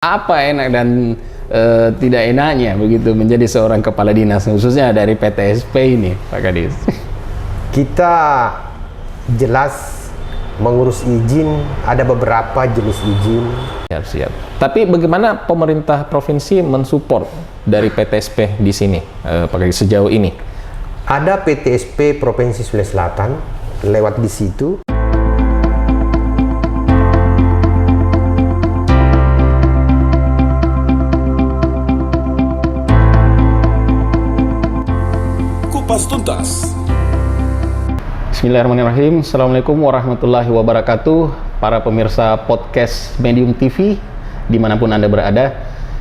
Apa enak dan tidak enaknya begitu menjadi seorang kepala dinas, khususnya dari PTSP ini, Pak Kadis? Kita jelas mengurus izin, ada beberapa jenis izin. Siap. Tapi bagaimana pemerintah provinsi mensupport dari PTSP di sini, Pak Kadis, sejauh ini? Ada PTSP Provinsi Sulawesi Selatan lewat di situ. Kupas Tuntas. Bismillahirrahmanirrahim. Assalamualaikum warahmatullahi wabarakatuh. Para pemirsa podcast Medium TV dimanapun Anda berada,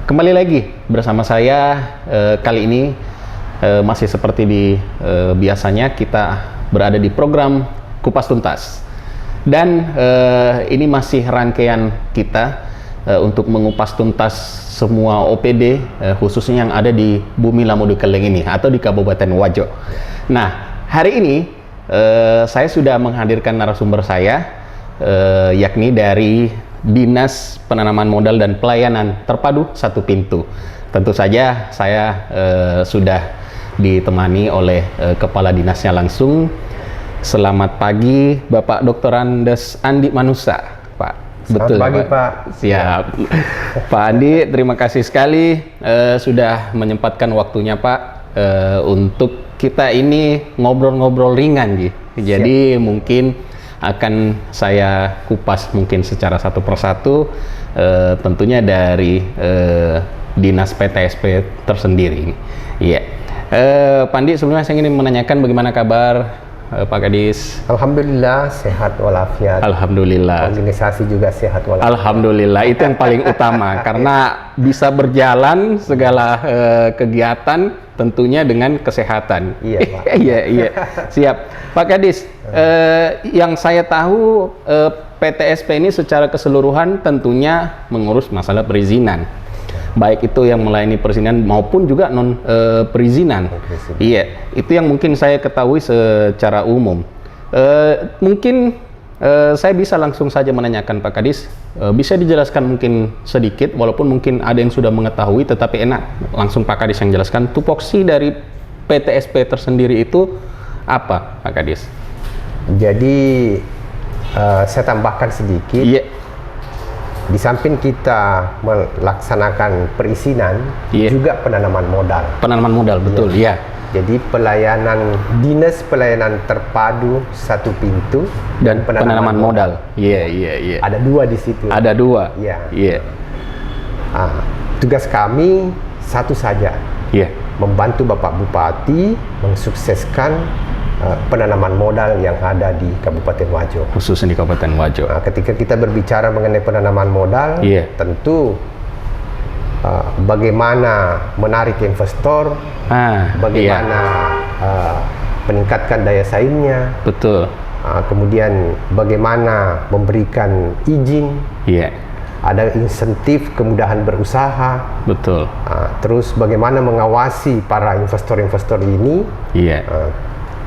kembali lagi bersama saya. Kali ini masih seperti biasanya kita berada di program Kupas Tuntas. Dan ini masih rangkaian kita untuk mengupas tuntas semua OPD khususnya yang ada di Bumi Lamudu Keleng ini atau di Kabupaten Wajo. Nah, hari ini saya sudah menghadirkan narasumber saya, yakni dari Dinas Penanaman Modal dan Pelayanan Terpadu Satu Pintu. Tentu saja saya sudah ditemani oleh Kepala Dinasnya langsung. Selamat pagi, Bapak Dr. Andes Andi Manusa, Pak. Betul, pagi, Pak. Siap. Pak Andi, terima kasih sekali sudah menyempatkan waktunya, Pak, untuk kita ini ngobrol-ngobrol ringan, gitu. Jadi mungkin akan saya kupas mungkin secara satu persatu, tentunya dari Dinas PTSP tersendiri. Iya. Pak Andi, sebelumnya saya ingin menanyakan bagaimana kabar Pak Kadis? Alhamdulillah sehat walafiat. Alhamdulillah. Organisasi juga sehat walafiat. Alhamdulillah, itu yang paling utama karena bisa berjalan segala kegiatan tentunya dengan kesehatan. Iya, Pak. Iya. Siap. Pak Kadis, yang saya tahu PTSP ini secara keseluruhan tentunya mengurus masalah perizinan. Baik itu yang melayani perizinan maupun juga non perizinan. Iya, itu yang mungkin saya ketahui secara umum. Mungkin saya bisa langsung saja menanyakan Pak Kadis, bisa dijelaskan mungkin sedikit, walaupun mungkin ada yang sudah mengetahui, tetapi enak langsung Pak Kadis yang jelaskan tupoksi dari PTSP tersendiri itu apa, Pak Kadis? Jadi saya tambahkan sedikit. Iya. Di samping kita melaksanakan perizinan, juga penanaman modal. Penanaman modal, betul, iya. Jadi Dinas Pelayanan Terpadu Satu Pintu dan penanaman modal. Iya. Ada dua di situ. Ada dua. Iya. Tugas kami satu saja. Iya. Membantu Bapak Bupati mensukseskan penanaman modal yang ada di Kabupaten Wajo. Khususnya di Kabupaten Wajo. Ketika kita berbicara mengenai penanaman modal, tentu bagaimana menarik investor, bagaimana meningkatkan daya saingnya, betul. Kemudian bagaimana memberikan izin, ada insentif kemudahan berusaha, betul. Terus bagaimana mengawasi para investor-investor ini.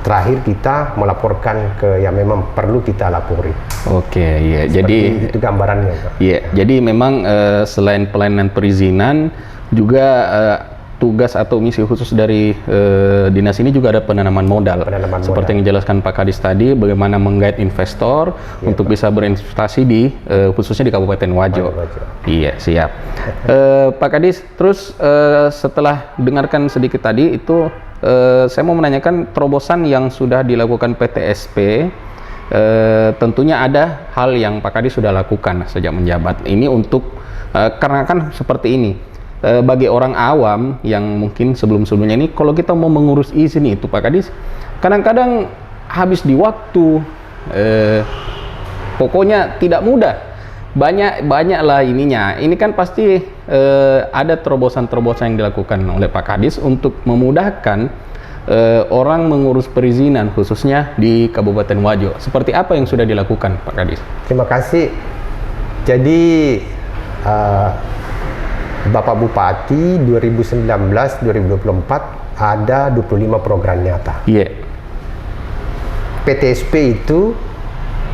Terakhir kita melaporkan ke yang memang perlu kita lapori. Oke, iya. Jadi itu gambarannya, Pak. Iya. Jadi memang selain pelayanan perizinan juga tugas atau misi khusus dari dinas ini juga ada penanaman modal. Seperti yang dijelaskan Pak Kadis tadi, bagaimana menggait investor untuk bisa berinvestasi di khususnya di Kabupaten Wajo. Iya, siap. Pak Kadis, terus setelah dengarkan sedikit tadi itu, saya mau menanyakan terobosan yang sudah dilakukan PTSP. Tentunya ada hal yang Pak Kadis sudah lakukan sejak menjabat ini untuk karena kan seperti ini, bagi orang awam yang mungkin sebelum-sebelumnya ini, kalau kita mau mengurus izin itu Pak Kadis, kadang-kadang habis di waktu, pokoknya tidak mudah. Banyaklah ininya. Ini kan pasti ada terobosan-terobosan yang dilakukan oleh Pak Kadis untuk memudahkan orang mengurus perizinan khususnya di Kabupaten Wajo. Seperti apa yang sudah dilakukan, Pak Kadis? Terima kasih. Jadi Bapak Bupati 2019-2024 ada 25 program nyata. PTSP itu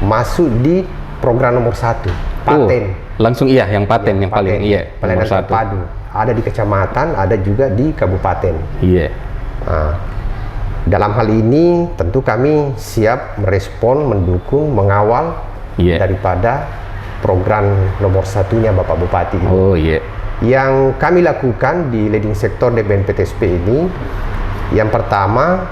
masuk di program nomor 1, paten. Langsung iya, yang paten yang paling iya. Pelayanan nomor 1. terpadu. Ada di kecamatan, ada juga di kabupaten. Iya. Nah, dalam hal ini tentu kami siap merespon, mendukung, mengawal daripada program nomor 1-nya Bapak Bupati ini. Oh iya. Yang kami lakukan di leading sektor DBNPTSP ini, yang pertama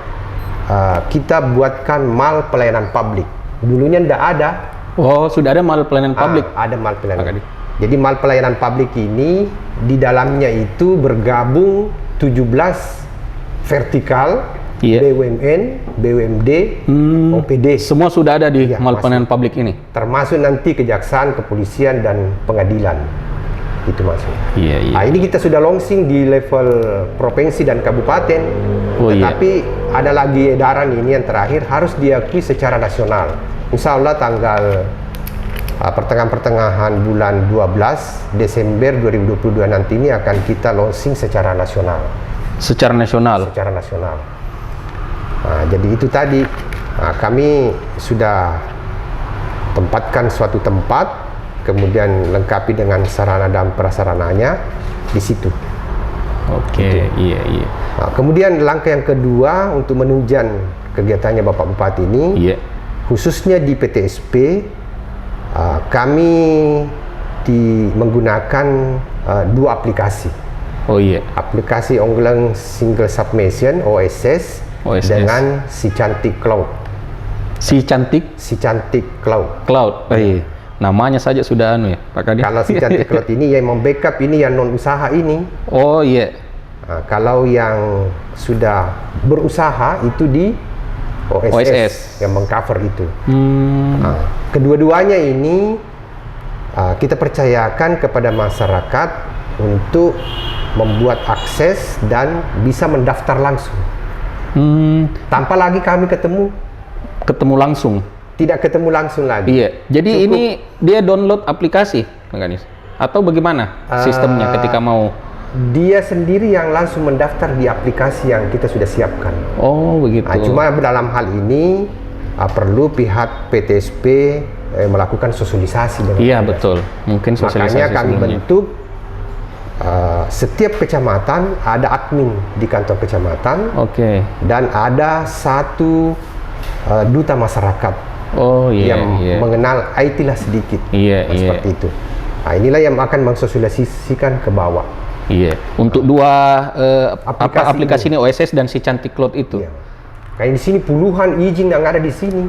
kita buatkan mal pelayanan publik. Dulunya tidak ada. Oh, sudah ada mal pelayanan publik? Ada mal pelayanan. Jadi mal pelayanan publik ini di dalamnya itu bergabung 17 vertikal, BUMN, BUMD, OPD. Semua sudah ada di mal pelayanan publik ini? Termasuk nanti kejaksaan, kepolisian, dan pengadilan. Itu masuk. Nah, ini kita sudah launching di level provinsi dan kabupaten. Tetapi ada lagi edaran ini yang terakhir harus diakui secara nasional. Insya Allah tanggal pertengahan bulan 12 Desember 2022 nanti ini akan kita launching secara nasional. Secara nasional? Secara nasional. Nah, jadi itu tadi kami sudah tempatkan suatu tempat, kemudian lengkapi dengan sarana dan prasarananya di situ. Oke, iya. Nah, kemudian langkah yang kedua untuk menunjang kegiatannya Bapak Bupati ini, khususnya di PTSP, kami menggunakan 2 aplikasi. Oh iya. Aplikasi unggulan Single Submission OSS dengan Si Cantik Cloud. Si Cantik? Si Cantik Cloud. Cloud. Namanya saja sudah ya, Pak Kadis. Kalau Si Cantik Cloud ini yang membackup ini yang non usaha ini. Oh iya. Kalau yang sudah berusaha itu di OSS. Yang mengcover itu. Kedua-duanya ini kita percayakan kepada masyarakat untuk membuat akses dan bisa mendaftar langsung. Tanpa lagi kami ketemu langsung. Tidak ketemu langsung lagi. Iya. Jadi cukup, ini dia download aplikasi, Pak Kadis? Atau bagaimana sistemnya ketika mau? Dia sendiri yang langsung mendaftar di aplikasi yang kita sudah siapkan. Oh begitu. Cuma dalam hal ini perlu pihak PTSP melakukan sosialisasi dengan iya betul, mungkin sosialisasi. Makanya kami bentuk setiap kecamatan ada admin di kantor kecamatan. Dan ada satu duta masyarakat yang mengenal IT lah sedikit. Seperti itu. Nah, inilah yang akan mensosialisasikan ke bawah. Untuk 2 aplikasi ini OSS dan Si Cantik Cloud itu. Kayak di sini puluhan izin yang ada di sini.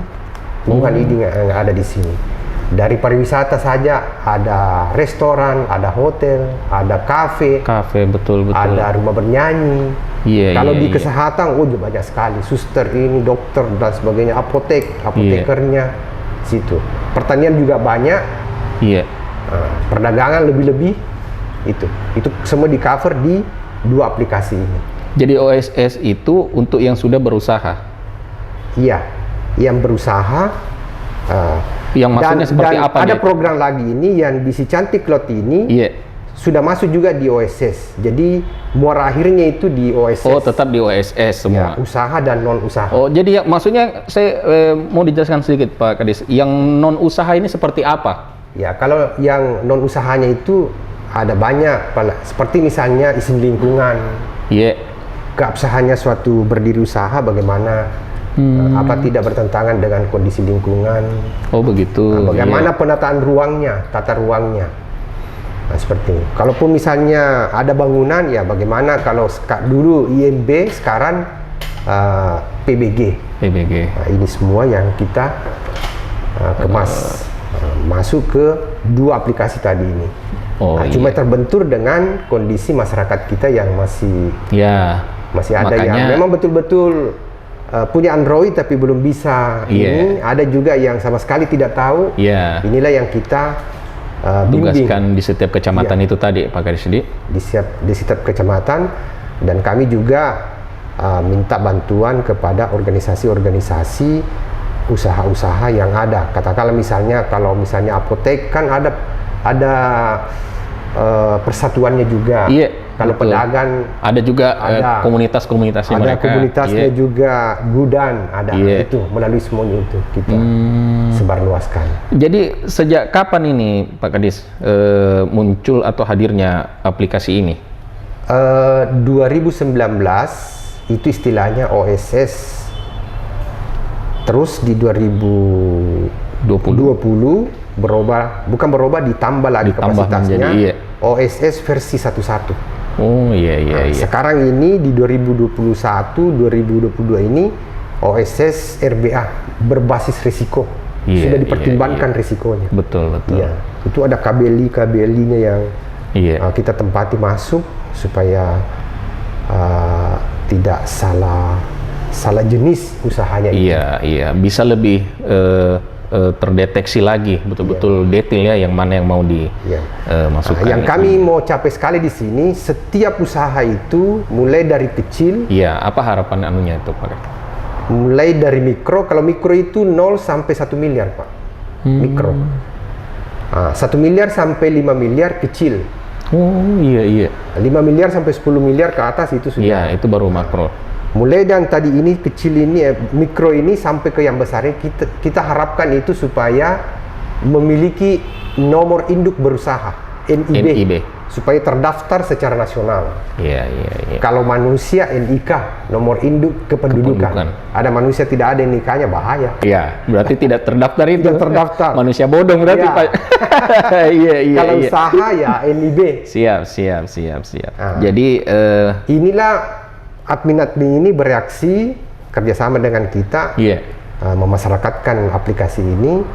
Puluhan izin yang ada di sini. Dari pariwisata saja ada restoran, ada hotel, ada kafe. Betul. Ada rumah bernyanyi. Kalau di kesehatan, banyak sekali. Suster ini, dokter dan sebagainya, apotekernya, situ. Pertanian juga banyak. Perdagangan lebih-lebih itu semua di cover di 2 aplikasi ini. Jadi OSS itu untuk yang sudah berusaha. Iya, yang berusaha. Yang maksudnya seperti apa? Ada program lagi ini yang di Si Cantik Cloud ini sudah masuk juga di OSS. Jadi muara akhirnya itu di OSS. Oh, tetap di OSS semua. Usaha dan non usaha. Oh, jadi maksudnya saya mau dijelaskan sedikit Pak Kadis. Yang non usaha ini seperti apa? Ya, kalau yang non usahanya itu ada banyak, seperti misalnya izin lingkungan. Keabsahannya suatu berdiri usaha bagaimana? Apa tidak bertentangan dengan kondisi lingkungan? Oh begitu. Bagaimana penataan ruangnya, tata ruangnya? Nah, seperti ini. Kalaupun misalnya ada bangunan, ya bagaimana kalau dulu IMB, sekarang PBG. Nah, ini semua yang kita kemas masuk ke 2 aplikasi tadi ini. Cuma terbentur dengan kondisi masyarakat kita yang masih ada yang memang betul-betul punya Android tapi belum bisa ini. Ada juga yang sama sekali tidak tahu. Inilah yang kita tugaskan di setiap kecamatan itu tadi Pak Kadis. Di setiap kecamatan. Dan kami juga minta bantuan kepada organisasi-organisasi usaha-usaha yang ada. Katakanlah misalnya kalau misalnya apotek kan ada persatuannya juga. Iya, Kalau betul. pedagang Ada juga ada. komunitas-komunitasnya ada mereka. komunitasnya Iya. juga, Gudan ada. Iya. Itu melalui semuanya itu kita sebarluaskan. Jadi sejak kapan ini Pak Kadis muncul atau hadirnya aplikasi ini? 2019 itu istilahnya OSS. Terus di 2020 ditambah lagi Ditambah kapasitasnya, menjadi, iya. OSS versi 1.1. Oh iya iya iya. Sekarang ini di 2021-2022 ini OSS RBA berbasis risiko. Iya, Sudah dipertimbangkan iya. risikonya. Betul betul. Iya. Itu ada KBLI-nya yang Iya. kita tempati masuk supaya tidak salah jenis usahanya itu. Iya iya. Bisa lebih terdeteksi lagi betul-betul detail ya yang mana yang mau Iya. dimasukkan. Yang kami mau capai sekali di sini, setiap usaha itu mulai dari kecil, Iya. Apa harapan anunya itu Pak? mulai dari mikro. Kalau mikro itu 0 sampai 1 miliar Pak. Mikro. 1 miliar sampai 5 miliar kecil. Oh iya iya. 5 miliar sampai 10 miliar ke atas itu sudah. Iya itu baru makro. Mulai dan tadi ini kecil ini, mikro ini sampai ke yang besar, kita harapkan itu supaya memiliki nomor induk berusaha NIB, supaya terdaftar secara nasional. Iya iya iya. Kalau manusia NIK, nomor induk kependudukan. Ada manusia tidak ada NIK-nya, bahaya. Iya, berarti tidak terdaftar itu. Tidak terdaftar. Manusia bodong berarti Iya. Pak. Iya iya Kalau iya. usaha ya NIB. Siap. Jadi Inilah admin ini bereaksi kerjasama dengan kita, iya. memasyarakatkan aplikasi ini.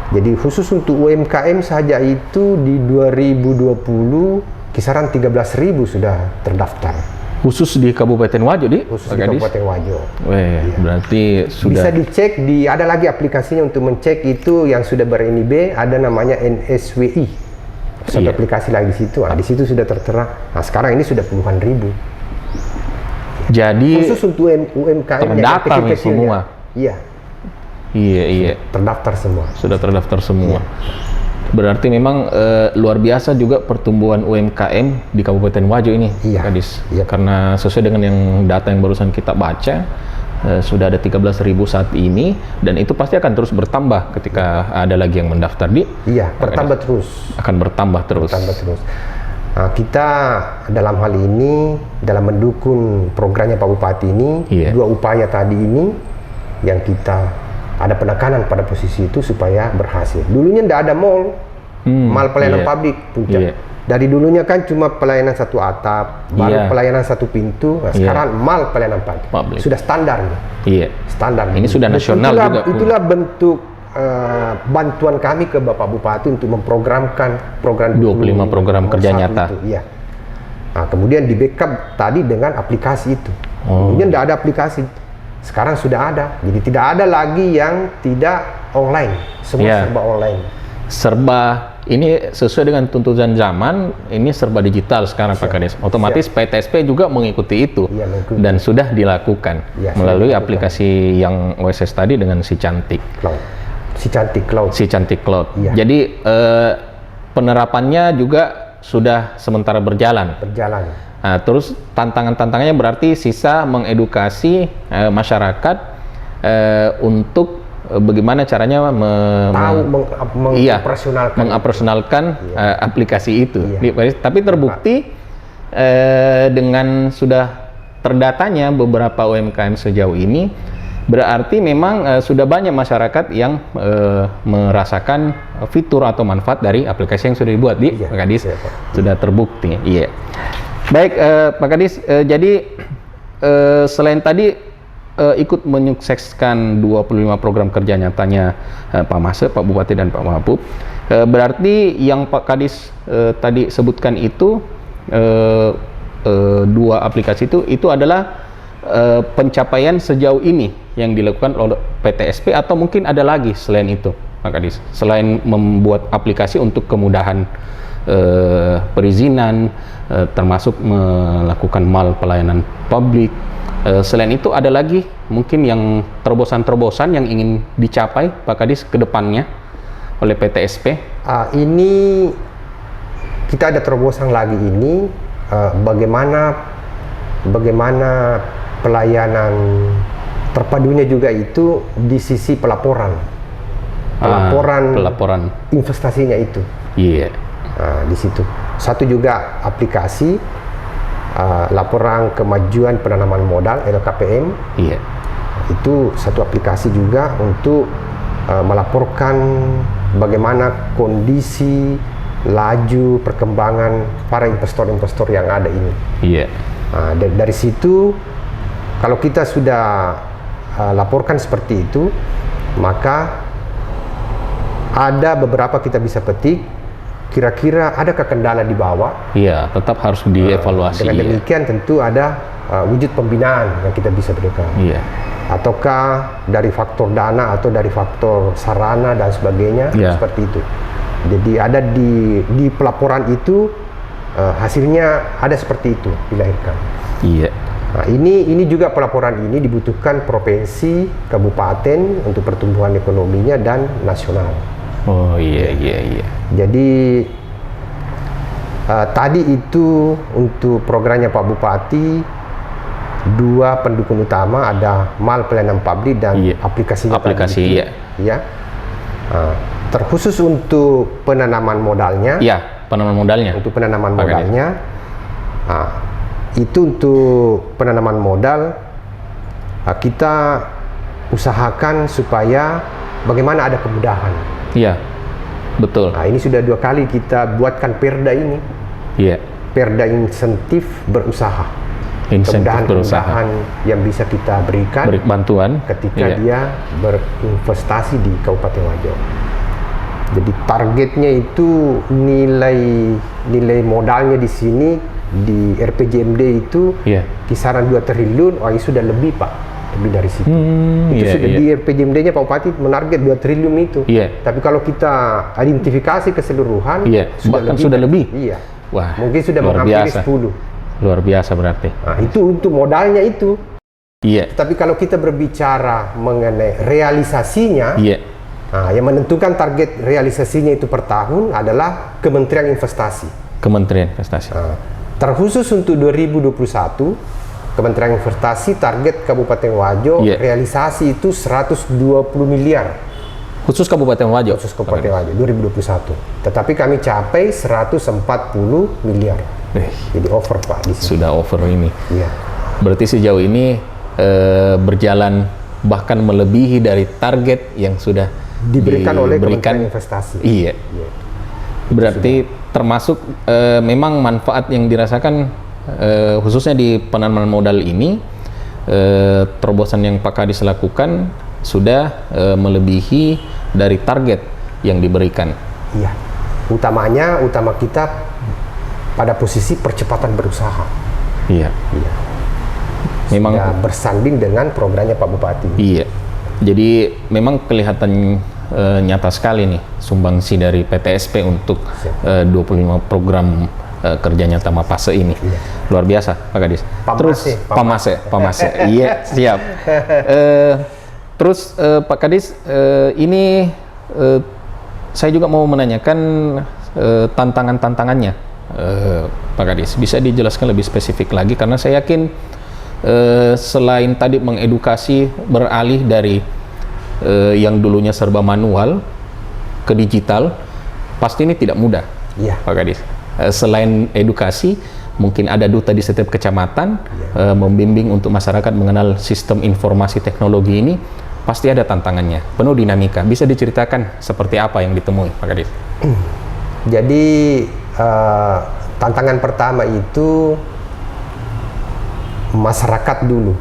Jadi khusus untuk UMKM saja itu di 2020 kisaran 13.000 sudah terdaftar. Khusus di Kabupaten Wajo Khusus Pak di Kadis? Kabupaten Wajo. Weh, berarti Bisa sudah. dicek ada lagi aplikasinya untuk mencek itu yang sudah ber-NIB, ada namanya NSWI. Satu Iya. aplikasi lagi di situ. Di situ sudah tertera. Nah, sekarang ini sudah puluhan ribu. Jadi Khusus untuk UMKM yang terdaftar nih kecil-kecilnya. semua. Iya, iya. terdaftar semua. Sudah terdaftar semua. Berarti memang luar biasa juga pertumbuhan UMKM di Kabupaten Wajo ini, Iya. Pak Kadis. Iya. Karena sesuai dengan yang data yang barusan kita baca, sudah ada 13.000 saat ini, dan itu pasti akan terus bertambah ketika ada lagi yang mendaftar di. Iya, bertambah terus. Akan bertambah terus. Bertambah terus. Nah, kita dalam hal ini, dalam mendukung programnya Pak Bupati ini, Iya. dua upaya tadi ini yang kita ada penekanan pada posisi itu supaya berhasil. Dulunya tidak ada mall pelayanan iya. publik puncak. Iya. Dari dulunya kan cuma pelayanan satu atap, baru Iya. pelayanan satu pintu. Nah, Iya. sekarang mall pelayanan publik. Sudah standar nih. Iya. Standar. Ini sudah nasional juga. Itulah bentuk bantuan kami ke Bapak Bupati untuk memprogramkan program 25 program kerja 21 nyata. itu, iya. Nah, kemudian di backup tadi dengan aplikasi itu. Kemudian tidak ada aplikasi. Sekarang sudah ada. Jadi tidak ada lagi yang tidak online. Semua Iya. serba online. Serba ini sesuai dengan tuntutan zaman, ini serba digital sekarang Pak Kadis. Otomatis PTSP juga mengikuti itu, Iya, mengikuti. dan sudah dilakukan Iya, melalui sudah dilakukan. aplikasi yang OSS tadi dengan si Cantik Cloud. si Cantik Cloud. Iya. Jadi penerapannya juga sudah sementara berjalan. Nah, terus tantangannya berarti sisa mengedukasi masyarakat untuk bagaimana caranya mengoperasionalkan aplikasi itu. Iya. Tapi terbukti dengan sudah terdatanya beberapa UMKM sejauh ini, berarti memang sudah banyak masyarakat yang merasakan fitur atau manfaat dari aplikasi yang sudah dibuat di Pak Kadis. Iya, Pak. Sudah terbukti. Iya. Baik, Pak Kadis, jadi selain tadi ikut menyukseskan 25 program kerja nyatanya Pak Mase, Pak Bupati, dan Pak Wabub, berarti yang Pak Kadis tadi sebutkan itu, dua aplikasi itu adalah pencapaian sejauh ini yang dilakukan oleh PTSP, atau mungkin ada lagi selain itu Pak Kadis, selain membuat aplikasi untuk kemudahan perizinan, termasuk melakukan mal pelayanan publik. Selain itu ada lagi mungkin yang terobosan-terobosan yang ingin dicapai Pak Kadis ke depannya oleh PTSP? Ini kita ada terobosan lagi ini, bagaimana pelayanan terpadunya juga itu di sisi pelaporan investasinya itu. Iya. Di situ. Satu juga aplikasi laporan kemajuan penanaman modal LKPM. Iya. Itu satu aplikasi juga untuk melaporkan bagaimana kondisi laju perkembangan para investor-investor yang ada ini. Iya. Dari situ kalau kita sudah laporkan seperti itu, maka ada beberapa kita bisa petik kira-kira adakah kendala di bawah. Iya, tetap harus dievaluasi. Dengan demikian tentu ada wujud pembinaan yang kita bisa berikan. Iya. Ataukah dari faktor dana atau dari faktor sarana dan sebagainya, seperti itu. Jadi ada di pelaporan itu hasilnya ada seperti itu dilahirkan. Iya. Nah, ini juga pelaporan ini dibutuhkan provinsi, kabupaten untuk pertumbuhan ekonominya dan nasional. Oh iya. Jadi tadi itu untuk programnya Pak Bupati, 2 pendukung utama ada mal pelayanan publik dan aplikasinya. Aplikasi, ya. Terkhusus untuk penanaman modalnya. Iya, penanaman modalnya. Untuk penanaman modalnya, itu untuk penanaman modal kita usahakan supaya bagaimana ada kemudahan. Iya, betul. Nah, ini sudah 2 kali kita buatkan perda ini. Iya. Perda insentif berusaha. Kemudahan yang bisa kita berikan, beri bantuan ketika dia berinvestasi di Kabupaten Wajo. Jadi targetnya itu nilai modalnya di sini di RPJMD itu kisaran 2 triliun. Ini sudah lebih, Pak, lebih dari situ. Di RPJMD-nya Pak Bupati menarget 2 triliun itu. Tapi kalau kita identifikasi keseluruhan, sudah lebih. Iya. Wah, mungkin sudah menghampiri 10. Luar biasa berarti. Nah, itu untuk modalnya itu. Iya. Tapi kalau kita berbicara mengenai realisasinya, yang menentukan target realisasinya itu per tahun adalah Kementerian Investasi. Kementerian Investasi. Terkhusus untuk 2021, Kementerian Investasi target Kabupaten Wajo realisasi itu 120 miliar. Khusus Kabupaten Wajo? Khusus Kabupaten Wajo, 2021. Tetapi kami capai 140 miliar. Jadi over, Pak. Sudah over ini. Iya. Berarti sejauh ini berjalan bahkan melebihi dari target yang sudah diberikan oleh Kementerian Investasi. Iya. Berarti termasuk memang manfaat yang dirasakan khususnya di penanaman modal ini, terobosan yang Pak Kadis lakukan sudah melebihi dari target yang diberikan. Iya. Utama kita pada posisi percepatan berusaha. Iya. Memang sudah bersanding dengan programnya Pak Bupati. Iya. Jadi memang kelihatan nyata sekali nih sumbangsi dari PTSP untuk 25 program kerja nyata Mapase ini. Luar biasa, Pak Kadis. Pamase. Iya, siap. Terus Pak Kadis, ini saya juga mau menanyakan tantangannya. Pak Kadis, bisa dijelaskan lebih spesifik lagi karena saya yakin selain tadi mengedukasi beralih dari yang dulunya serba manual ke digital, pasti ini tidak mudah, Pak Kadis. Selain edukasi, mungkin ada duta di setiap kecamatan membimbing untuk masyarakat mengenal sistem informasi teknologi ini, pasti ada tantangannya, penuh dinamika. Bisa diceritakan seperti apa yang ditemui, Pak Kadis? Jadi tantangan pertama itu masyarakat dulu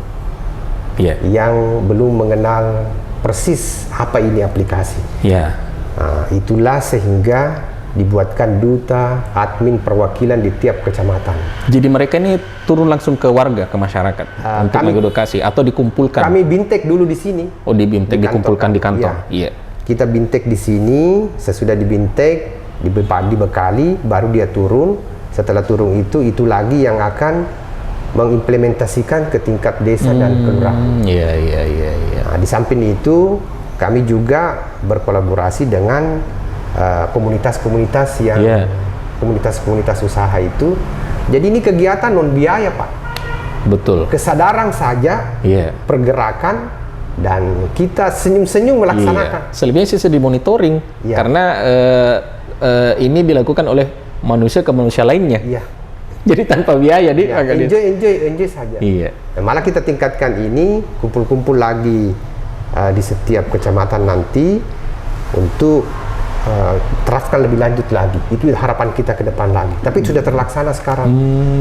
yang belum mengenal persis apa ini aplikasi. Itulah sehingga dibuatkan duta admin perwakilan di tiap kecamatan. Jadi mereka ini turun langsung ke warga, ke masyarakat untuk mengedukasi atau dikumpulkan? Kami bintek dulu di sini. Oh, dikumpulkan di kantor. Iya. Kita bintek di sini, sesudah dibintek, dibekali, baru dia turun. Setelah turun itu lagi yang akan mengimplementasikan ke tingkat desa dan kelurahan. Iya. Nah, di samping itu kami juga berkolaborasi dengan komunitas-komunitas yang komunitas-komunitas usaha itu. Jadi ini kegiatan non biaya, Pak. Betul. Kesadaran saja, Iya. pergerakan, dan kita senyum-senyum melaksanakan. Iya. Selebihnya sih dimonitoring Iya. karena ini dilakukan oleh manusia ke manusia lainnya. Iya. Jadi tanpa biaya Ya, enjoy saja. Iya. Dan malah kita tingkatkan ini, kumpul-kumpul lagi di setiap kecamatan nanti untuk terapkan lebih lanjut lagi. Itu harapan kita ke depan lagi. Tapi sudah terlaksana sekarang.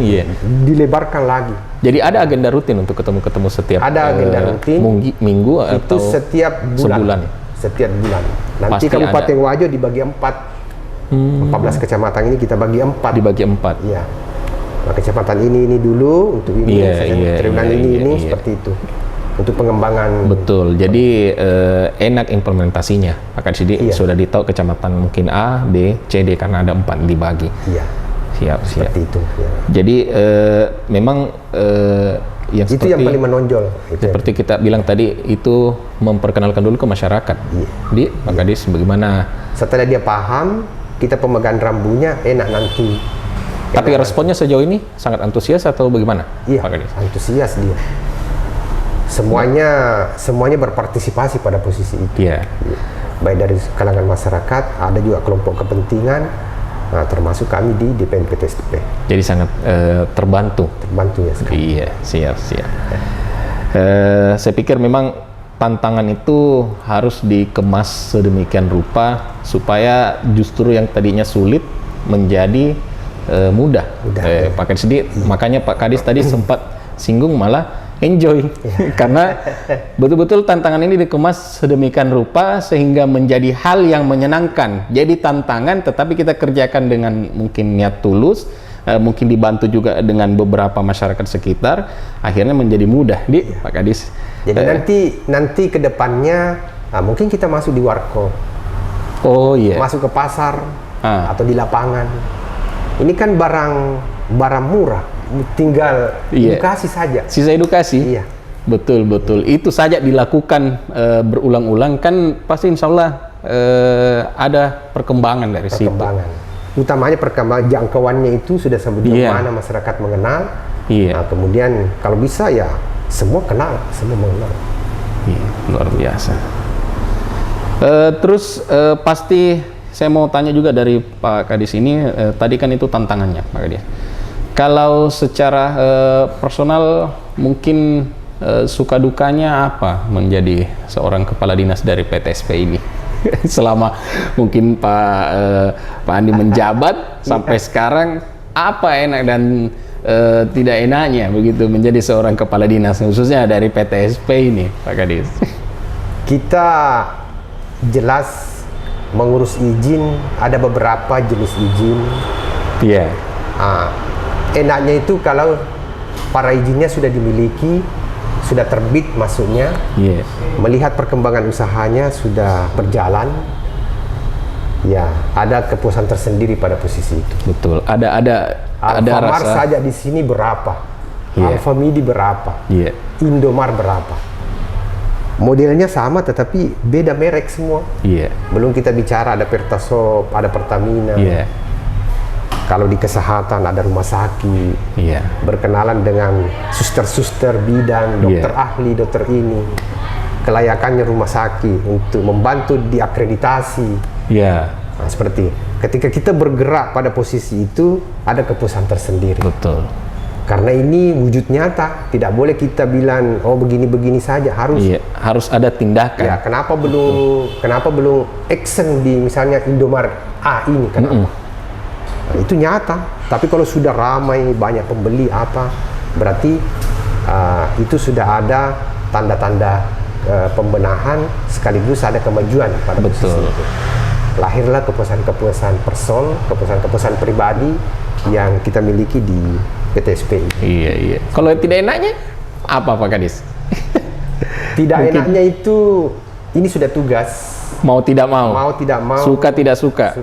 Iya. Dilebarkan lagi. Jadi ada agenda rutin untuk ketemu-ketemu setiap Ada agenda rutin. minggu Itu atau setiap bulan. sebulan. Setiap bulan. Nanti Pasti Kabupaten ada. Wajo dibagi 4. 14 kecamatan ini kita bagi 4. Dibagi 4. Iya. Nah, kecamatan ini dulu untuk ini, triwulan ini seperti itu. Untuk pengembangan. Betul. Jadi enak implementasinya. Pak Kadis sudah ditahu kecamatan mungkin A, B, C, D karena ada 4 dibagi. Iya. Siap. Seperti itu. Ya. Jadi memang yang Itu yang paling menonjol. Seperti kita bilang tadi, itu memperkenalkan dulu ke masyarakat. Iya. Di Pak Kadis bagaimana? Setelah dia paham, kita pemegang rambunya enak nanti. Tapi responnya sejauh ini sangat antusias atau bagaimana? Iya, Pak Kadis? antusias dia. Semuanya berpartisipasi pada posisi itu. Iya. Baik dari kalangan masyarakat, ada juga kelompok kepentingan, termasuk kami di DPN PTSP. Jadi sangat terbantu. Terbantu ya sekarang. Iya, siap. Saya pikir memang tantangan itu harus dikemas sedemikian rupa supaya justru yang tadinya sulit menjadi mudah. Pak Kadis, makanya Pak Kadis tadi sempat singgung malah enjoy karena betul-betul tantangan ini dikemas sedemikian rupa sehingga menjadi hal yang menyenangkan. Jadi tantangan tetapi kita kerjakan dengan mungkin niat tulus, mungkin dibantu juga dengan beberapa masyarakat sekitar, akhirnya menjadi mudah, Pak Kadis. Jadi nanti ke depannya mungkin kita masuk di warkop. Oh iya. Masuk ke pasar atau di lapangan. Ini kan barang murah, tinggal edukasi saja. Sisa edukasi. Iya. Betul. Itu saja dilakukan berulang-ulang kan pasti insya Allah ada perkembangan dari situ. Utamanya perkembangan jangkauannya itu sudah sampai mana masyarakat mengenal. Iya. Nah, kemudian kalau bisa ya semua kenal, semua mengenal. Iya, luar biasa. Terus pasti saya mau tanya juga dari Pak Kadis ini, tadi kan itu tantangannya Pak Kadis. Kalau secara personal mungkin suka dukanya apa menjadi seorang kepala dinas dari PTSP ini? Selama mungkin Pak Andi menjabat sampai sekarang, apa enak dan tidak enaknya begitu menjadi seorang kepala dinas khususnya dari PTSP ini, Pak Kadis? Kita jelas mengurus izin, ada beberapa jenis izin. Iya. Enaknya itu kalau para izinnya sudah dimiliki, sudah terbit maksudnya, melihat perkembangan usahanya sudah berjalan, ya ada kepuasan tersendiri pada posisi itu. Betul. Ada Alfamart rasa saja di sini berapa, Alfamidi berapa, Indomar berapa. Modelnya sama tetapi beda merek semua. Belum kita bicara ada Pertasop, ada Pertamina. Kalau di kesehatan ada rumah sakit. Berkenalan dengan suster-suster bidan, dokter ahli, dokter ini. Kelayakannya rumah sakit untuk membantu diakreditasi. Nah, seperti ketika kita bergerak pada posisi itu ada kepuasan tersendiri. Betul. Karena ini wujud nyata, tidak boleh kita bilang oh begini-begini saja, harus ada tindakan. Ya, kenapa belum action di misalnya Indomar A ini kenapa? Nah, itu nyata. Tapi kalau sudah ramai banyak pembeli berarti itu sudah ada tanda-tanda pembenahan sekaligus ada kemajuan pada posisi itu. Lahirlah kepuasan-kepuasan kepuasan pribadi yang kita miliki di PTSP. Iya. Kalau tidak enaknya apa Pak Kadis? Tidak enaknya itu ini sudah tugas. Mau tidak mau. Suka tidak suka.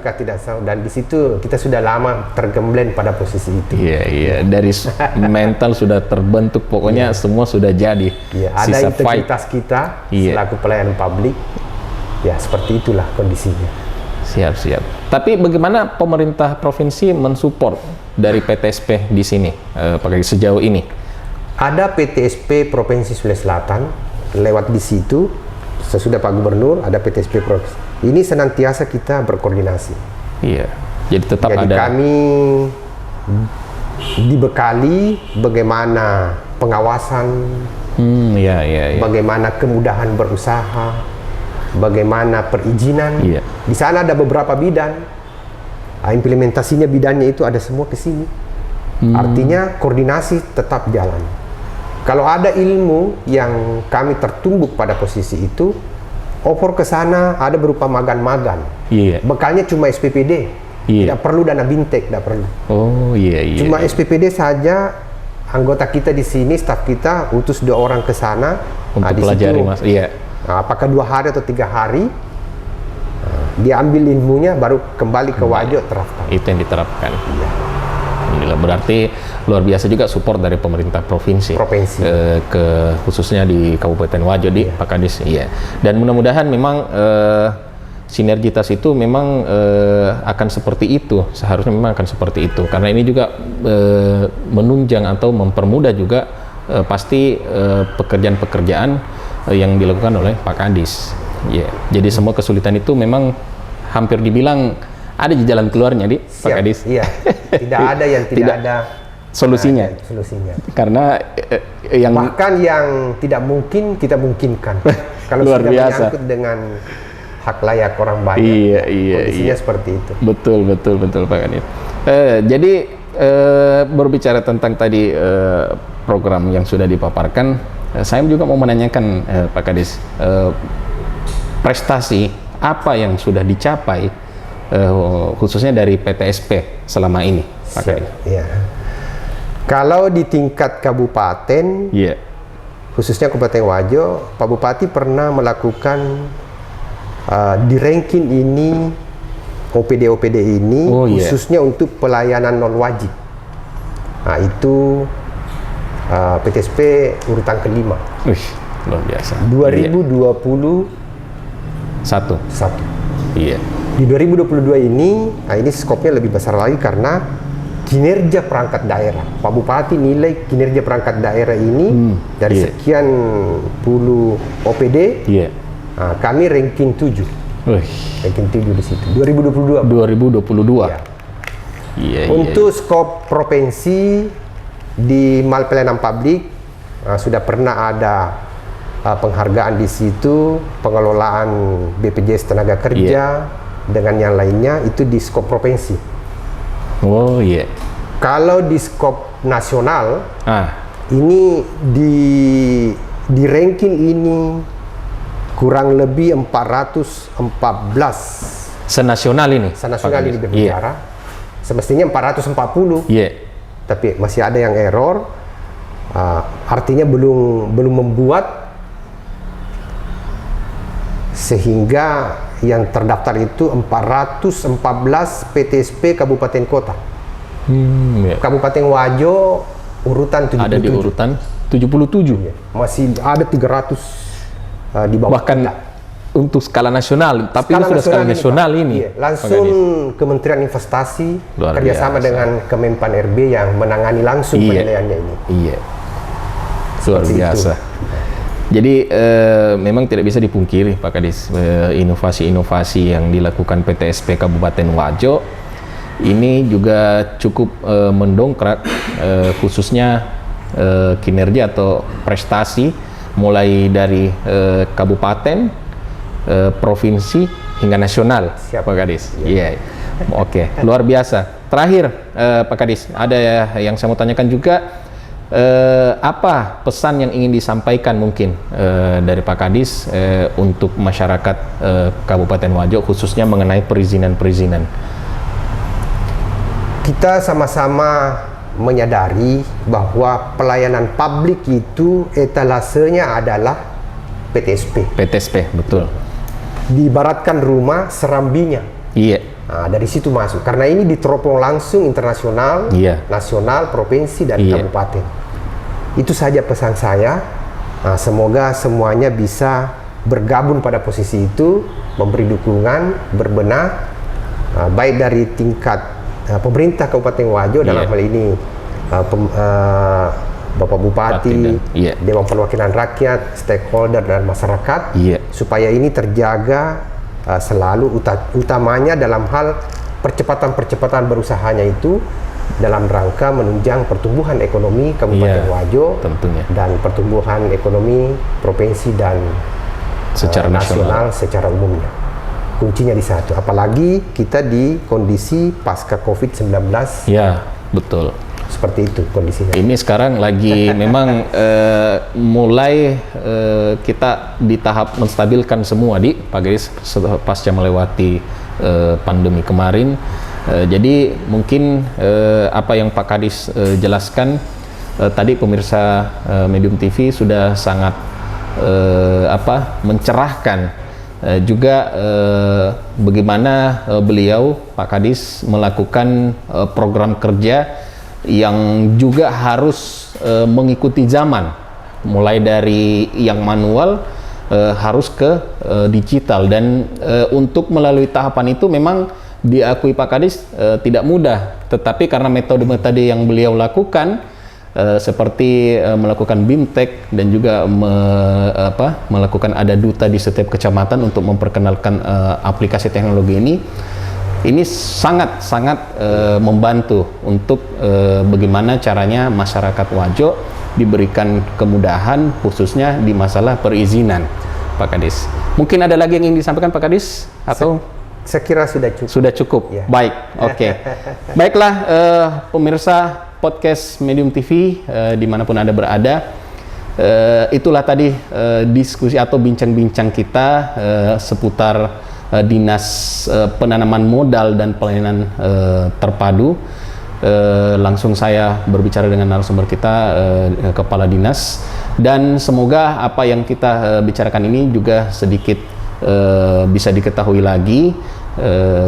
Dan di situ kita sudah lama tergembleng pada posisi itu. Iya. Dari mental sudah terbentuk, pokoknya semua sudah jadi. Ada integritas kita selaku pelayan publik. Ya seperti itulah kondisinya. Siap. Tapi bagaimana pemerintah provinsi mensupport dari PTSP di sini, Pak Kadis, sejauh ini? Ada PTSP Provinsi Sulawesi Selatan lewat di situ. Sesudah Pak Gubernur ada PTSP Provinsi. Ini senantiasa kita berkoordinasi. Iya. Jadi tetap Jadi ada. kami dibekali bagaimana pengawasan, Iya. bagaimana kemudahan berusaha, bagaimana perizinan. Iya. Di sana ada beberapa bidang. Implementasinya bidangnya itu ada semua ke sini. Artinya koordinasi tetap jalan. Kalau ada ilmu yang kami tertumbuk pada posisi itu, oper ke sana ada berupa magan-magan. Iya. Bekalnya cuma SPPD. Iya. Tidak perlu dana bintek, tidak perlu. Oh iya. Cuma SPPD saja. Anggota kita di sini, staf kita utus 2 orang ke sana Untuk di pelajari, situ, Mas. Iya. apakah 2 hari atau 3 hari dia ambil ilmunya baru kembali ke Wajo terapkan. Itu yang diterapkan. Iya. Alhamdulillah, berarti luar biasa juga support dari pemerintah provinsi. Ke khususnya di Kabupaten Wajo di Pak Kadis. Iya. Dan mudah-mudahan memang sinergitas itu memang akan seperti itu, seharusnya memang akan seperti itu, karena ini juga menunjang atau mempermudah juga pasti pekerjaan-pekerjaan yang dilakukan oleh Pak Kadis. Jadi semua kesulitan itu memang hampir dibilang ada di jalan keluarnya di Pak Kadis. Iya, tidak ada yang tidak ada solusinya. Solusinya. Karena yang bahkan yang tidak mungkin kita mungkinkan. Kalau luar sudah biasa menyangkut dengan hak layak orang banyak. Iya. Kondisinya seperti itu. Betul Pak Kadis. Jadi berbicara tentang tadi program yang sudah dipaparkan, saya juga mau menanyakan Pak Kadis, prestasi apa yang sudah dicapai khususnya dari PTSP selama ini, Pak Kadis? Iya. Kalau di tingkat kabupaten, khususnya Kabupaten Wajo, Pak Bupati pernah melakukan di ranking ini, OPD ini khususnya untuk pelayanan non wajib. Nah itu PTSP urutan kelima. Luar biasa. 2021. Iya. Di 2022 ini, ini skopnya lebih besar lagi karena kinerja perangkat daerah. Pak Bupati nilai kinerja perangkat daerah ini dari sekian puluh OPD. Kami ranking 7. Ranking 7 di situ. 2022. Untuk skop provinsi di mal pelayanan publik sudah pernah ada penghargaan di situ, pengelolaan BPJS tenaga kerja dengan yang lainnya itu di skop provinsi. Kalau di skop nasional, ini di ranking ini kurang lebih 414. Senasional ini? Senasional ini berbicara. Semestinya 440. Tapi masih ada yang error. Artinya belum membuat sehingga yang terdaftar itu 414 PTSP kabupaten kota. Kabupaten Wajo urutan 77. Ada di urutan 77. Masih ada 300 di bawah. Bahkan kita. Untuk skala nasional, tapi skala skala nasional ini. Langsung Kementerian Investasi kerjasama dengan Kemenpan RB yang menangani langsung penilaiannya ini. Luar biasa. Jadi memang tidak bisa dipungkiri Pak Kadis, inovasi-inovasi yang dilakukan PTSP Kabupaten Wajo ini juga cukup mendongkrak khususnya kinerja atau prestasi mulai dari kabupaten, provinsi hingga nasional. Pak Kadis. Oke, luar biasa. Terakhir Pak Kadis, ada yang saya mau tanyakan juga. Apa pesan yang ingin disampaikan mungkin dari Pak Kadis untuk masyarakat Kabupaten Wajo khususnya mengenai perizinan-perizinan? Kita sama-sama menyadari bahwa pelayanan publik itu etalasenya adalah PTSP. PTSP, betul. Diibaratkan rumah serambinya. Nah, dari situ masuk. Karena ini diteropong langsung internasional, nasional, provinsi, dan kabupaten. Itu saja pesan saya. Nah, semoga semuanya bisa bergabung pada posisi itu, memberi dukungan, berbenah, baik dari tingkat pemerintah Kabupaten Wajo dalam hal ini Bapak Bupati, Dewan Perwakilan Rakyat, stakeholder dan masyarakat, supaya ini terjaga selalu, utamanya dalam hal percepatan berusahanya itu dalam rangka menunjang pertumbuhan ekonomi Kabupaten Wajo tentunya, dan pertumbuhan ekonomi provinsi dan secara nasional secara umumnya. Kuncinya di satu, apalagi kita di kondisi pasca COVID-19. Ya, betul. Seperti itu kondisinya. Ini sekarang lagi memang mulai kita di tahap menstabilkan semua Pak Gadis pasca melewati pandemi kemarin. Jadi mungkin apa yang Pak Kadis jelaskan tadi pemirsa Medium TV sudah sangat mencerahkan juga bagaimana beliau Pak Kadis melakukan program kerja yang juga harus mengikuti zaman, mulai dari yang manual harus ke digital, dan untuk melalui tahapan itu memang diakui Pak Kadis tidak mudah, tetapi karena metode-metode yang beliau lakukan seperti melakukan BIMTEK dan juga melakukan ada duta di setiap kecamatan untuk memperkenalkan aplikasi teknologi ini sangat membantu untuk bagaimana caranya masyarakat Wajo diberikan kemudahan khususnya di masalah perizinan, Pak Kadis. Mungkin ada lagi yang ingin disampaikan Pak Kadis atau? Saya kira sudah cukup. Sudah cukup. Ya. Baik, oke. Baiklah pemirsa podcast Medium TV dimanapun Anda berada, itulah tadi diskusi atau bincang-bincang kita seputar Dinas Penanaman Modal dan Pelayanan Terpadu. Langsung saya berbicara dengan narasumber kita, Kepala Dinas, dan semoga apa yang kita bicarakan ini juga sedikit bisa diketahui lagi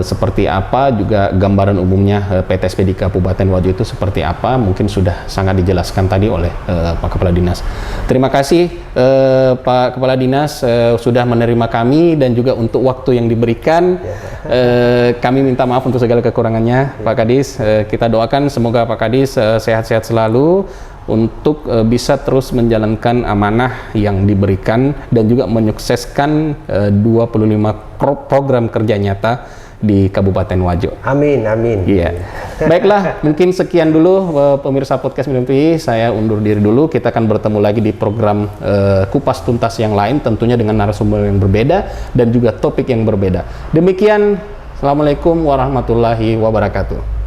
seperti apa, juga gambaran umumnya PTSP di Kabupaten Wajo itu seperti apa, mungkin sudah sangat dijelaskan tadi oleh Pak Kepala Dinas. Terima kasih Pak Kepala Dinas sudah menerima kami dan juga untuk waktu yang diberikan. Kami minta maaf untuk segala kekurangannya Pak Kadis. Kita doakan semoga Pak Kadis sehat-sehat selalu untuk bisa terus menjalankan amanah yang diberikan dan juga menyukseskan 25 program kerja nyata di Kabupaten Wajo. Amin, amin. Iya. Baiklah, mungkin sekian dulu pemirsa podcast Medium TV. Saya undur diri dulu. Kita akan bertemu lagi di program Kupas Tuntas yang lain, tentunya dengan narasumber yang berbeda dan juga topik yang berbeda. Demikian, Assalamualaikum warahmatullahi wabarakatuh.